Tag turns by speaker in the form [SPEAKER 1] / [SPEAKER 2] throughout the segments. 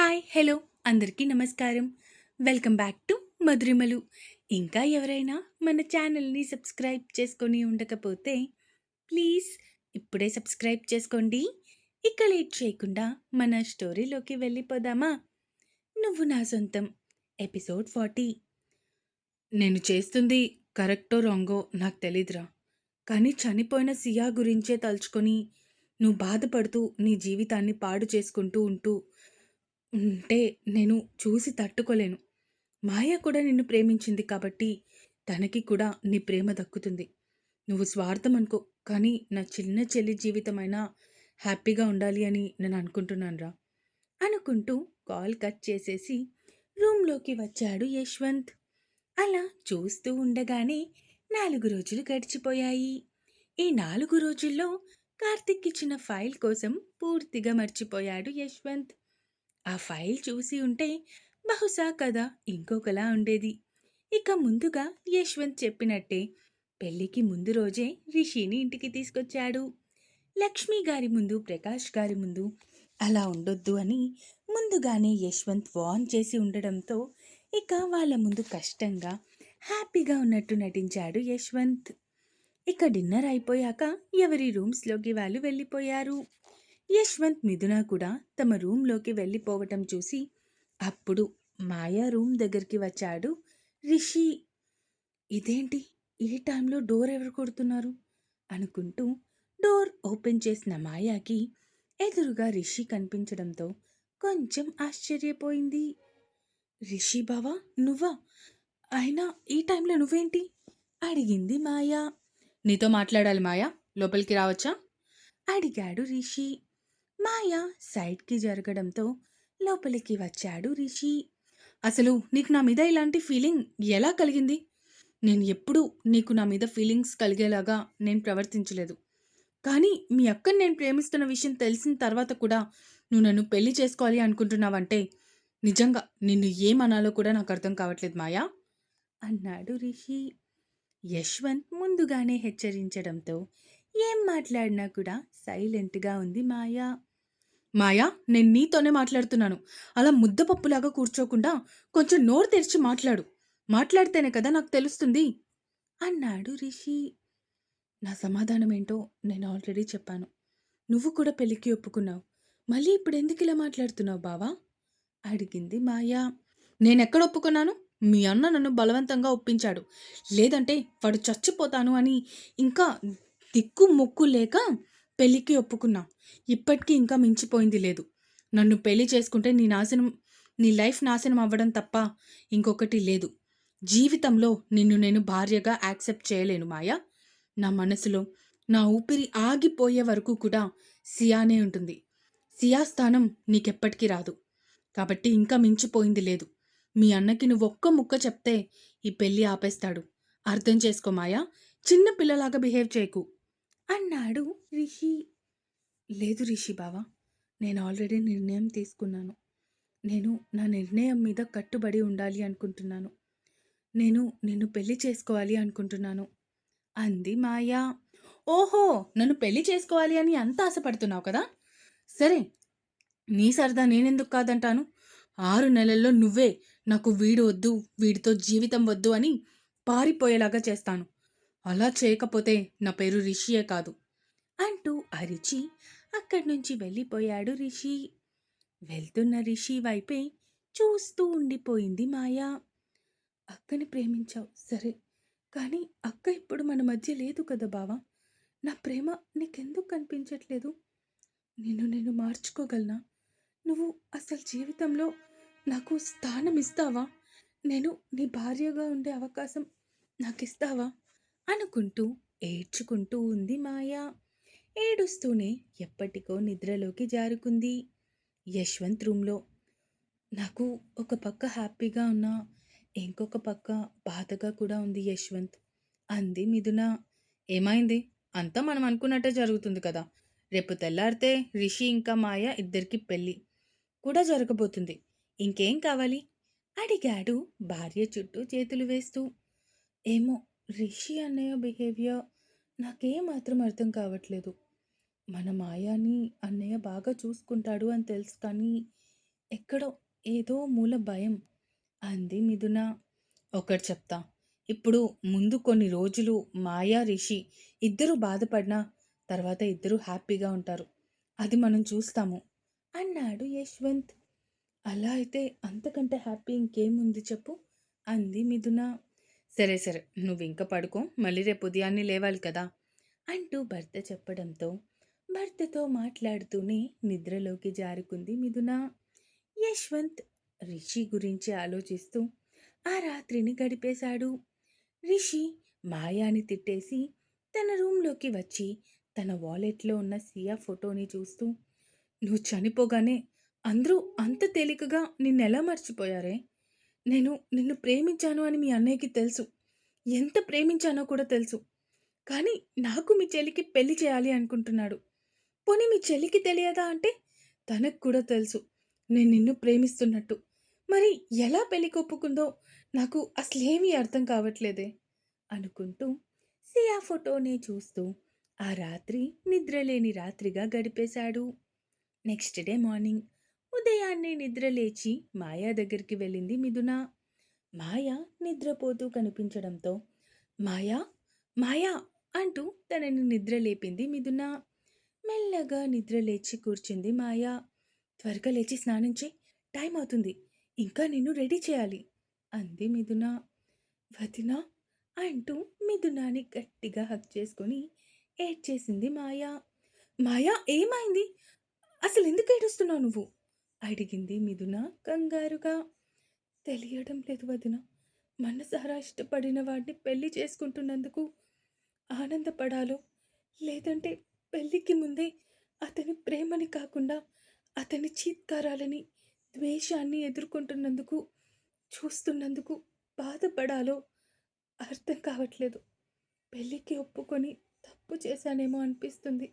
[SPEAKER 1] Hi! Hello! అందరికీ నమస్కారం. Welcome back to Madhurimalu. ఇంకా ఎవరైనా మన ఛానల్‌ని సబ్స్క్రైబ్ చేసుకొని ఉండకపోతే ప్లీజ్ ఇప్పుడే సబ్స్క్రైబ్ చేసుకోండి. ఇక లేట్ చేయకుండా మన స్టోరీలోకి వెళ్ళిపోదామా? 'నువ్వు నా సొంతం' ఎపిసోడ్ 40. నేను చేస్తుంది కరెక్టో రాంగో నాకు తెలీదురా. కానీ చనిపోయిన సియా గురించే తలుచుకొని నువ్వు బాధపడుతూ నీ జీవితాన్ని పాడు చేసుకుంటూ ఉంటే నేను చూసి తట్టుకోలేను. మాయ కూడా నిన్ను ప్రేమించింది కాబట్టి తనకి కూడా నీ ప్రేమ దక్కుతుంది. నువ్వు స్వార్థం అనుకో, కానీ నా చిన్న చెల్లి జీవితమైనా హ్యాపీగా ఉండాలి అని నేను అనుకుంటున్నానురా అనుకుంటూ కాల్ కట్ చేసేసి రూమ్లోకి వచ్చాడు యశ్వంత్. అలా చూస్తూ ఉండగానే 4 రోజులు గడిచిపోయాయి. ఈ 4 రోజుల్లో కార్తిక్ ఇచ్చిన ఫైల్ కోసం పూర్తిగా మర్చిపోయాడు యశ్వంత్. ఆ ఫైల్ చూసి ఉంటే బహుశా కథ ఇంకొకలా ఉండేది. ఇక ముందుగా యశ్వంత్ చెప్పినట్టే పెళ్లికి ముందు రోజే రిషిని ఇంటికి తీసుకొచ్చాడు. లక్ష్మి గారి ముందు, ప్రకాష్ గారి ముందు అలా ఉండొద్దు అని ముందుగానే యశ్వంత్ వార్న్ చేసి ఉండడంతో ఇక వాళ్ళ ముందు కష్టంగా హ్యాపీగా ఉన్నట్టు నటించాడు యశ్వంత్. ఇక డిన్నర్ అయిపోయాక ఎవరి రూమ్స్లోకి వాళ్ళు వెళ్ళిపోయారు. యశ్వంత్, మిథున కూడా తమ రూమ్లోకి వెళ్ళిపోవటం చూసి అప్పుడు మాయా రూమ్ దగ్గరికి వచ్చాడు రిషి. ఇదేంటి ఈ టైంలో డోర్ ఎవరు కొడుతున్నారు అనుకుంటూ డోర్ ఓపెన్ చేసిన మాయాకి ఎదురుగా రిషి కనిపించడంతో కొంచెం ఆశ్చర్యపోయింది. రిషి బావా, నువ్వా? అయినా ఈ టైంలో నువ్వేంటి అడిగింది మాయా. నీతో మాట్లాడాలి మాయా, లోపలికి రావచ్చా అడిగాడు రిషి. మాయా సైడ్కి జరగడంతో లోపలికి వచ్చాడు రిషి. అసలు నీకు నా మీద ఇలాంటి ఫీలింగ్ ఎలా కలిగింది? నేను ఎప్పుడూ నీకు నా మీద ఫీలింగ్స్ కలిగేలాగా నేను ప్రవర్తించలేదు. కానీ మీ అక్కని నేను ప్రేమిస్తున్న విషయం తెలిసిన తర్వాత కూడా నువ్వు నన్ను పెళ్లి చేసుకోవాలి అనుకుంటున్నావంటే నిజంగా నిన్ను ఏమనాలో కూడా నాకు అర్థం కావట్లేదు మాయా అన్నాడు రిషి. యశ్వంత్ ముందుగానే హెచ్చరించడంతో ఏం మాట్లాడినా కూడా సైలెంట్గా ఉంది మాయా. మాయా, నేను నీతోనే మాట్లాడుతున్నాను. అలా ముద్దపప్పులాగా కూర్చోకుండా కొంచెం నోరు తెరిచి మాట్లాడు. మాట్లాడితేనే కదా నాకు తెలుస్తుంది అన్నాడు రిషి. నా సమాధానం ఏంటో నేను ఆల్రెడీ చెప్పాను. నువ్వు కూడా పెళ్లికి ఒప్పుకున్నావు. మళ్ళీ ఇప్పుడు ఎందుకు ఇలా మాట్లాడుతున్నావు బావా అడిగింది మాయా. నేనెక్కడ ఒప్పుకున్నాను? మీ అన్న నన్ను బలవంతంగా ఒప్పించాడు. లేదంటే వాడు చచ్చిపోతాను అని ఇంకా దిక్కు మొక్కు లేక పెళ్ళికి ఒప్పుకున్నా. ఇప్పటికీ ఇంకా మించిపోయింది లేదు. నన్ను పెళ్లి చేసుకుంటే నీ లైఫ్ నాశనం అవ్వడం తప్ప ఇంకొకటి లేదు. జీవితంలో నిన్ను నేను భార్యగా యాక్సెప్ట్ చేయలేను మాయా. నా మనసులో నా ఊపిరి ఆగిపోయే వరకు కూడా సియానే ఉంటుంది. సియా స్థానం నీకెప్పటికీ రాదు. కాబట్టి ఇంకా మించిపోయింది లేదు. మీ అన్నకి నువ్వు ఒక్క ముక్క చెప్తే ఈ పెళ్ళి ఆపేస్తాడు. అర్థం చేసుకో మాయా, చిన్న పిల్లలాగా బిహేవ్ చేయకు అన్నాడు రిషి. లేదు రిషి బావా, నేను ఆల్రెడీ నిర్ణయం తీసుకున్నాను. నేను నా నిర్ణయం మీద కట్టుబడి ఉండాలి అనుకుంటున్నాను. నేను నిన్ను పెళ్లి చేసుకోవాలి అనుకుంటున్నాను అంది మాయా. ఓహో, నన్ను పెళ్లి చేసుకోవాలి అని అంత ఆశపడుతున్నావు కదా? సరే, నీ సరదా నేనెందుకు కాదంటాను. 6 నెలల్లో నువ్వే నాకు వీడు వద్దు, వీడితో జీవితం వద్దు అని పారిపోయేలాగా చేస్తాను. అలా చేయకపోతే నా పేరు రిషియే కాదు అంటూ అరిచి అక్కడి నుంచి వెళ్ళిపోయాడు రిషి. వెళ్తున్న రిషి వైపే చూస్తూ ఉండిపోయింది మాయా. అక్కని ప్రేమించావు సరే, కానీ అక్క ఇప్పుడు మన మధ్య లేదు కదా బావా. నా ప్రేమ నీకెందుకు కనిపించట్లేదు? నేను మార్చుకోగలనా? నువ్వు అసలు జీవితంలో నాకు స్థానం ఇస్తావా? నేను నీ భార్యగా ఉండే అవకాశం నాకిస్తావా అనుకుంటూ ఏడ్చుకుంటూ ఉంది మాయా. ఏడుస్తూనే ఎప్పటికో నిద్రలోకి జారుకుంది. యశ్వంత్ రూమ్లో నాకు ఒక పక్క హ్యాపీగా ఉన్నా ఇంకొక పక్క బాధగా కూడా ఉంది యశ్వంత్ అంది మిథున. ఏమైంది? అంతా మనం అనుకున్నట్టే జరుగుతుంది కదా. రేపు తెల్లారితే రిషి ఇంకా మాయ ఇద్దరికి పెళ్ళి కూడా జరగబోతుంది. ఇంకేం కావాలి అడిగాడు భార్య చుట్టూ చేతులు వేస్తూ. ఏమో, రిషి అన్నయ్య బిహేవియర్ నాకేమాత్రం అర్థం కావట్లేదు. మన మాయాని అన్నయ్య బాగా చూసుకుంటాడు అని తెలుసు, కానీ ఎక్కడో ఏదో మూల భయం. అంది మిథున. ఒకటి చెప్తా. ఇప్పుడు ముందు కొన్ని రోజులు మాయా, రిషి ఇద్దరూ బాధపడినా తర్వాత ఇద్దరూ హ్యాపీగా ఉంటారు. అది మనం చూస్తాము అన్నాడు యశ్వంత్. అలా అయితే అంతకంటే హ్యాపీ ఇంకేముంది చెప్పు అంది మిథున. సరే సరే నువ్వింక పడుకో, మళ్ళీ రేపు ఉదయాన్నే లేవాలి కదా అంటూ భర్త చెప్పడంతో భర్తతో మాట్లాడుతూనే నిద్రలోకి జారుకుంది మిథున. యశ్వంత్ రిషి గురించి ఆలోచిస్తూ ఆ రాత్రిని గడిపేశాడు. రిషి మాయాని తిట్టేసి తన రూంలోకి వచ్చి తన వాలెట్లో ఉన్న సియా ఫోటోని చూస్తూ, నువ్వు చనిపోగానే అందరూ అంత తేలికగా నిన్నెలా మర్చిపోయారే? నేను నిన్ను ప్రేమించాను అని మీ అన్నయ్యకి తెలుసు. ఎంత ప్రేమించానో కూడా తెలుసు. కానీ నాకు మీ చెల్లికి పెళ్లి చేయాలి అనుకుంటున్నాడు. పోనీ మీ చెల్లికి తెలియదా అంటే తనకు కూడా తెలుసు నేను నిన్ను ప్రేమిస్తున్నట్టు. మరి ఎలా పెళ్లికి ఒప్పుకుందో నాకు అసలేమీ అర్థం కావట్లేదే అనుకుంటూ సియా ఫోటోని చూస్తూ ఆ రాత్రి నిద్రలేని రాత్రిగా గడిపేశాడు. నెక్స్ట్ డే మార్నింగ్ ఉదయాన్నే నిద్రలేచి మాయా దగ్గరికి వెళ్ళింది మిథున. మాయ నిద్రపోతూ కనిపించడంతో మాయా మాయా అంటూ తనని నిద్రలేపింది మిథున. మెల్లగా నిద్రలేచి కూర్చుంది మాయా. త్వరగా లేచి స్నానం చేయి, టైం అవుతుంది, ఇంకా నిన్ను రెడీ చేయాలి అంది మిథున. వదినా అంటూ మిథునాని గట్టిగా హగ్ చేసుకొని ఏడ్చేసింది మాయా. మాయా ఏమైంది? అసలు ఎందుకు ఏడుస్తున్నావు నువ్వు అడిగింది మిథున కంగారుగా. తెలియడం లేదు వదిన. మనసారా ఇష్టపడిన వాడిని పెళ్లి చేసుకుంటున్నందుకు ఆనందపడాలో లేదంటే పెళ్ళికి ముందే అతని ప్రేమని కాకుండా అతని చీత్కారాలని ద్వేషాన్ని ఎదుర్కొంటున్నందుకు చూస్తున్నందుకు బాధపడాలో అర్థం కావట్లేదు. పెళ్ళికి ఒప్పుకొని తప్పు చేశానేమో అనిపిస్తుంది.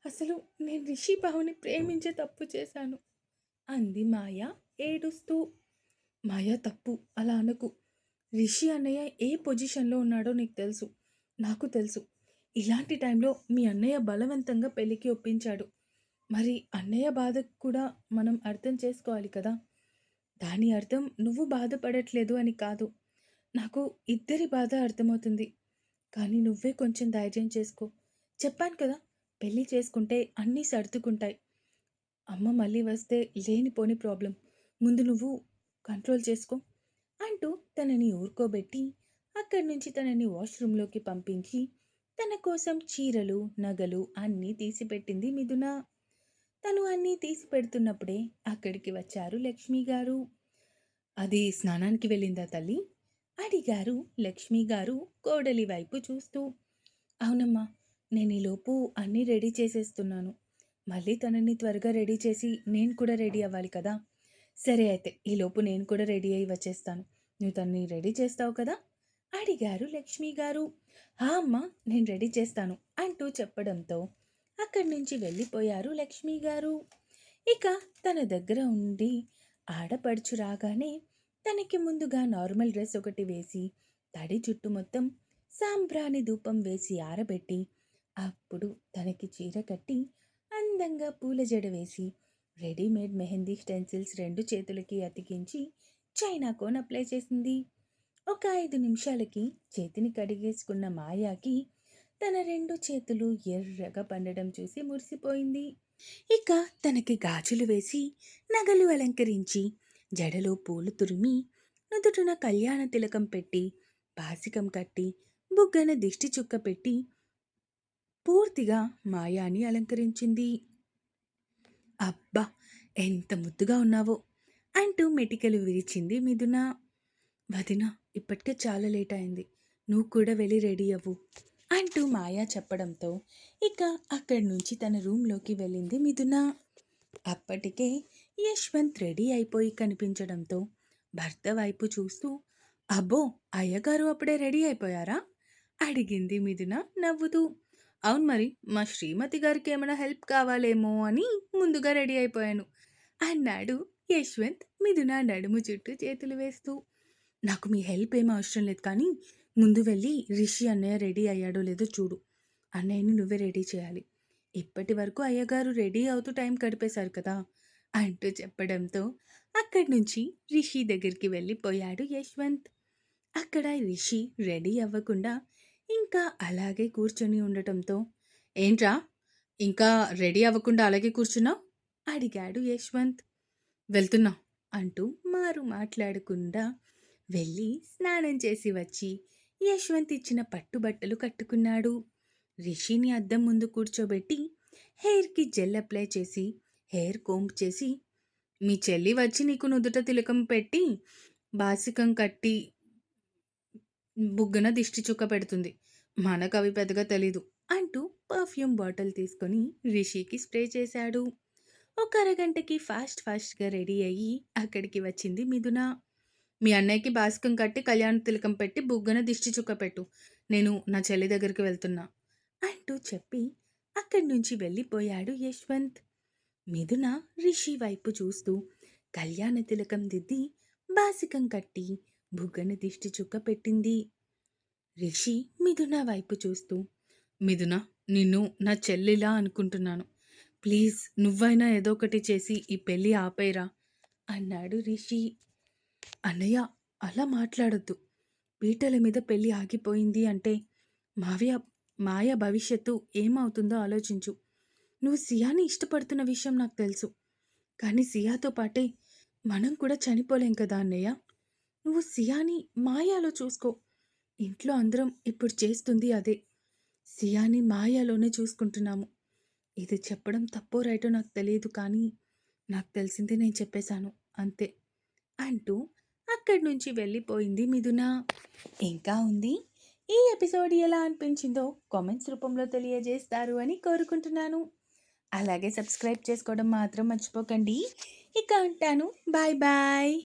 [SPEAKER 1] అసలు నేను రిషి బావని ప్రేమించే తప్పు చేశాను అంది మాయ ఏడుస్తూ. మాయ తప్పు అలా అనకు. రిషి అన్నయ్య ఏ పొజిషన్లో ఉన్నాడో నీకు తెలుసు, నాకు తెలుసు. ఇలాంటి టైంలో మీ అన్నయ్య బలవంతంగా పెళ్ళికి ఒప్పించాడు. మరి అన్నయ్య బాధ కూడా మనం అర్థం చేసుకోవాలి కదా. దాని అర్థం నువ్వు బాధపడట్లేదు అని కాదు. నాకు ఇద్దరి బాధ అర్థమవుతుంది. కానీ నువ్వే కొంచెం ధైర్యం చేసుకో. చెప్పాను కదా, పెళ్లి చేసుకుంటే అన్నీ సర్దుకుంటాయి. అమ్మ మళ్ళీ వస్తే లేనిపోని ప్రాబ్లం. ముందు నువ్వు కంట్రోల్ చేసుకో అంటూ తనని ఊరుకోబెట్టి అక్కడి నుంచి తనని వాష్రూంలోకి పంపించి తన కోసం చీరలు, నగలు అన్నీ తీసిపెట్టింది మిథున. తను అన్నీ తీసి పెడుతున్నప్పుడే అక్కడికి వచ్చారు లక్ష్మి గారు. అది స్నానానికి వెళ్ళిందా తల్లి అడిగారు లక్ష్మి గారు కోడలి వైపు చూస్తూ. అవునమ్మా, నేను ఈలోపు అన్నీ రెడీ చేసేస్తున్నాను. మళ్ళీ తనని త్వరగా రెడీ చేసి నేను కూడా రెడీ అవ్వాలి కదా. సరే అయితే ఈలోపు నేను కూడా రెడీ అయ్యి వచ్చేస్తాను. నువ్వు తనని రెడీ చేస్తావు కదా అడిగారు లక్ష్మి గారు. ఆ అమ్మ, నేను రెడీ చేస్తాను అంటూ చెప్పడంతో అక్కడి నుంచి వెళ్ళిపోయారు లక్ష్మి గారు. ఇక తన దగ్గర ఉండి ఆడపడుచు రాగానే తనకి ముందుగా నార్మల్ డ్రెస్ ఒకటి వేసి తడి జుట్టు మొత్తం సాంబ్రాణి ధూపం వేసి ఆరబెట్టి అప్పుడు తనకి చీర కట్టి అందంగా పూల జడ వేసి రెడీమేడ్ మెహందీ స్టెన్సిల్స్ రెండు చేతులకి అతికించి చైనా కోన్ అప్లై చేసింది. ఒక 5 నిమిషాలకి చేతిని కడిగేసుకున్న మాయాకి తన రెండు చేతులు ఎర్రగా పండడం చూసి మురిసిపోయింది. ఇక తనకి గాజులు వేసి నగలు అలంకరించి జడలో పూలు తురిమి నుదుటిన కళ్యాణ తిలకం పెట్టి పాసికం కట్టి బుగ్గన దిష్టి చుక్క పెట్టి పూర్తిగా మాయాని అలంకరించింది. అబ్బా, ఎంత ముద్దుగా ఉన్నావో అంటూ మెటికలు విరిచింది మిథున. వదిన, ఇప్పటికే చాలా లేట్ అయింది, నువ్వు కూడా వెళ్ళి రెడీ అవ్వు అంటూ మాయా చెప్పడంతో ఇక అక్కడి నుంచి తన రూంలోకి వెళ్ళింది మిథున. అప్పటికే యశ్వంత్ రెడీ అయిపోయి కనిపించడంతో భర్త వైపు చూస్తూ, అబ్బో, అయ్యగారు అప్పుడే రెడీ అయిపోయారా అడిగింది మిథున నవ్వుతూ. అవును మరి, మా శ్రీమతి గారికి ఏమైనా హెల్ప్ కావాలేమో అని ముందుగా రెడీ అయిపోయాను అన్నాడు యశ్వంత్ మిథున నడుము చుట్టూ చేతులు వేస్తూ. నాకు మీ హెల్ప్ ఏమీ అవసరం లేదు, కానీ ముందు వెళ్ళి రిషి అన్నయ్య రెడీ అయ్యాడో లేదో చూడు. అన్నయ్యని నువ్వే రెడీ చేయాలి. ఇప్పటి వరకు అయ్యగారు రెడీ అవుతూ టైం గడిపేశారు కదా, అంటూ చెప్పడంతో అక్కడి నుంచి రిషి దగ్గరికి వెళ్ళిపోయాడు యశ్వంత్. అక్కడ రిషి రెడీ అవ్వకుండా ఇంకా అలాగే కూర్చొని ఉండటంతో, "ఏంట్రా ఇంకా రెడీ అవ్వకుండా అలాగే కూర్చున్నావు?" అడిగాడు యశ్వంత్. "వెళ్తున్నా" అంటూ మాట్లాడకుండా వెళ్ళి స్నానం చేసి వచ్చి యశ్వంత్ ఇచ్చిన పట్టుబట్టలు కట్టుకున్నాడు. రిషిని అద్దం ముందు కూర్చోబెట్టి హెయిర్‌కి జెల్ అప్లై చేసి, హెయిర్ కోంబ్ చేసి, "మీ చెల్లి వచ్చి నీకు నుదుట తిలకం పెట్టి, బాసికం కట్టి, బుగ్గన దిష్టి చుక్క పెడుతుంది. మనకవి పెద్దగా తెలీదు" అంటూ పర్ఫ్యూమ్ బాటిల్ తీసుకొని రిషికి స్ప్రే చేశాడు. ఒక అరగంటకి ఫాస్ట్‌గా రెడీ అయ్యి అక్కడికి వచ్చింది మిథున. "మీ అన్నయ్యకి బాసికం కట్టి, కళ్యాణ తిలకం పెట్టి, బుగ్గన దిష్టి చుక్క పెట్టు. నేను నా చెల్లి దగ్గరికి వెళ్తున్నా" అంటూ చెప్పి అక్కడి నుంచి వెళ్ళిపోయాడు యశ్వంత్. మిథున రిషి వైపు చూస్తూ కళ్యాణ తిలకం దిద్ది, బాసికం కట్టి, బుగ్గన దిష్టి చుక్క పెట్టింది. రిషి మిథున వైపు చూస్తూ, "మిథున, నిన్ను నా చెల్లిలా అనుకుంటున్నాను. ప్లీజ్ నువ్వైనా ఏదో ఒకటి చేసి ఈ పెళ్ళి ఆపేరా" అన్నాడు రిషి. "అన్నయ్య, అలా మాట్లాడొద్దు. పీటల మీద పెళ్ళి ఆగిపోయింది అంటే మావ్య మాయ భవిష్యత్తు ఏమవుతుందో ఆలోచించు. నువ్వు సియాని ఇష్టపడుతున్న విషయం నాకు తెలుసు. కానీ సియాతో పాటే మనం కూడా చనిపోలేం కదా అన్నయ్య. నువ్వు సియాని మాయాలో చూసుకో. ఇంట్లో అందరం ఇప్పుడు చేస్తుంది అదే. సియాని మాయాలోనే చూసుకుంటున్నాము. ఇది చెప్పడం తప్పో రైటో నాకు తెలియదు, కానీ నాకు తెలిసింది నేను చెప్పేశాను అంతే" అంటూ అక్కడి నుంచి వెళ్ళిపోయింది మిథున. ఇంకా ఉంది. ఈ ఎపిసోడ్ ఎలా అనిపించిందో కామెంట్స్ రూపంలో తెలియజేస్తారు అని కోరుకుంటున్నాను. అలాగే సబ్స్క్రైబ్ చేసుకోవడం మాత్రం మర్చిపోకండి. ఇక ఉంటాను. Bye bye.